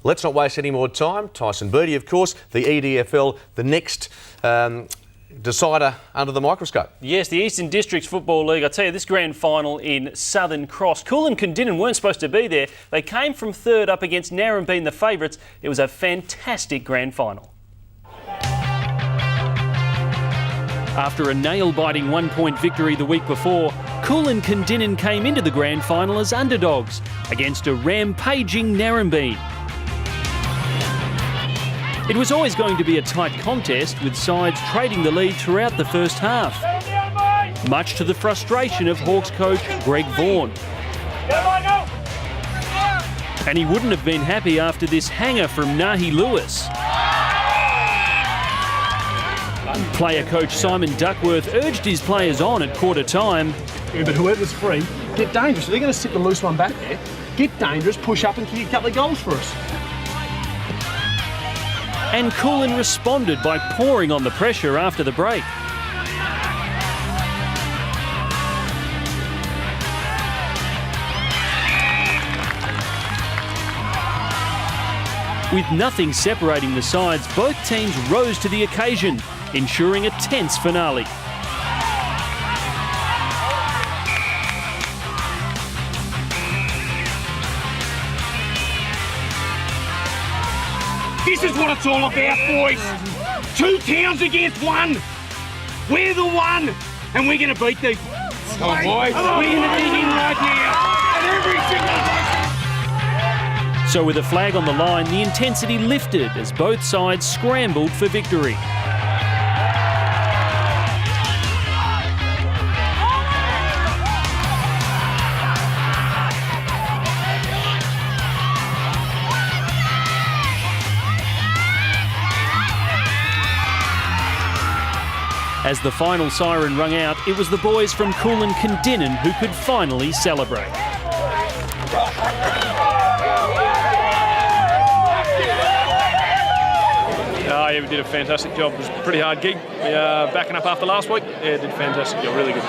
Let's not waste any more time. Tyson Beattie, of course, the EDFL, the next decider under the microscope. Yes, the Eastern Districts Football League. I tell you, this grand final in Southern Cross. Coolin Cundinin weren't supposed to be there. They came from third up against Narrabeen, the favourites. It was a fantastic grand final. After a nail-biting one-point victory the week before, Coolin Cundinin came into the grand final as underdogs against a rampaging Narrabeen. It was always going to be a tight contest, with sides trading the lead throughout the first half, much to the frustration of Hawks coach Greg Vaughan. And he wouldn't have been happy after this hanger from Nahi Lewis. Player coach Simon Duckworth urged his players on at quarter time. Yeah, but whoever's free, get dangerous. If they're going to sit the loose one back there, get dangerous, push up and kick a couple of goals for us. And Coolin responded by pouring on the pressure after the break. With nothing separating the sides, both teams rose to the occasion, ensuring a tense finale. This is what it's all about, boys. Two towns against one. We're the one, and we're going to beat these. Come on, boys. We're going to dig in right now. And every single. So with a flag on the line, the intensity lifted as both sides scrambled for victory. As the final siren rung out, it was the boys from Coolin Cundinin who could finally celebrate. Yeah, we did a fantastic job. It was a pretty hard gig. We backing up after last week. Yeah, did a fantastic job. Really good.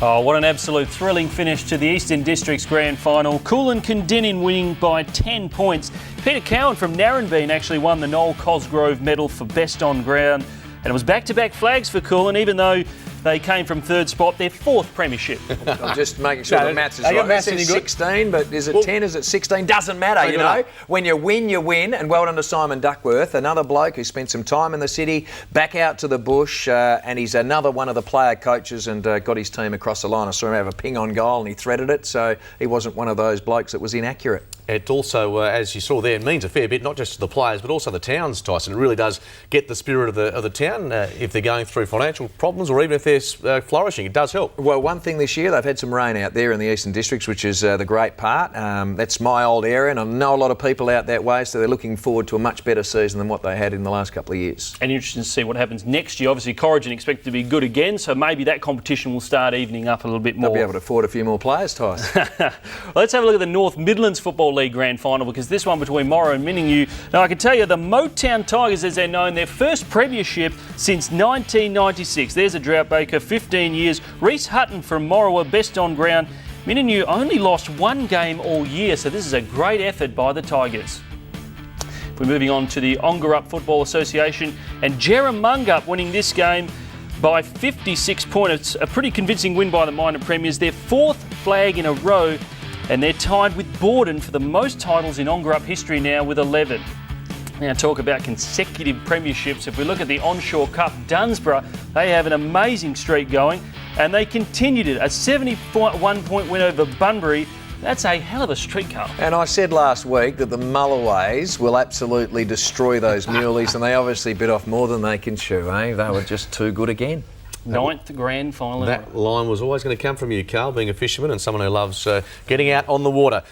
Oh, what an absolute thrilling finish to the Eastern Districts Grand Final. Coolin Cundinin winning by 10 points. Peter Cowan from Narrabeen actually won the Noel Cosgrove medal for best on ground. And it was back-to-back flags for Coolin, even though they came from third spot, their fourth premiership. I'm just making sure the maths is right. It says 16, but is it 10? Is it 16? Doesn't matter, you know. When you win, you win. And well done to Simon Duckworth, another bloke who spent some time in the city, back out to the bush, and he's another one of the player coaches and got his team across the line. I saw him have a ping on goal and he threaded it, so he wasn't one of those blokes that was inaccurate. It also, as you saw there, means a fair bit, not just to the players, but also the towns, Tyson. It really does get the spirit of the town if they're going through financial problems or even if they're flourishing. It does help. Well, one thing this year, they've had some rain out there in the Eastern Districts, which is the great part. That's my old area, and I know a lot of people out that way, so they're looking forward to a much better season than what they had in the last couple of yeyears. And interesting to see what happens next year. Obviously, Corrigan expected to be good again, so maybe that competition will start evening up a little bit more. They'll be able to afford a few more players, Tyson. Well, let's have a look at the North Midlands Football League Grand Final, because this one between Morrow and Minningu. Now, I can tell you, the Motown Tigers, as they're known, their first premiership since 1996. There's a drought baker, 15 years. Reece Hutton from Morrow, best on ground. Minningu only lost one game all year, so this is a great effort by the Tigers. We're moving on to the Ongerup Football Association, and Jerramungup winning this game by 56 points. A pretty convincing win by the minor premiers, their fourth flag in a row, and they're tied with Borden for the most titles in Ongerup history now with 11. Now, talk about consecutive premierships. If we look at the Onshore Cup, Dunsborough, they have an amazing streak going, and they continued it. A 71-point win over Bunbury. That's a hell of a streak, Carl. And I said last week that the Mulloways will absolutely destroy those Muleys, and they obviously bit off more than they can chew, eh? They were just too good again. Ninth grand final. That line was always going to come from you, Carl, being a fisherman and someone who loves getting out on the water.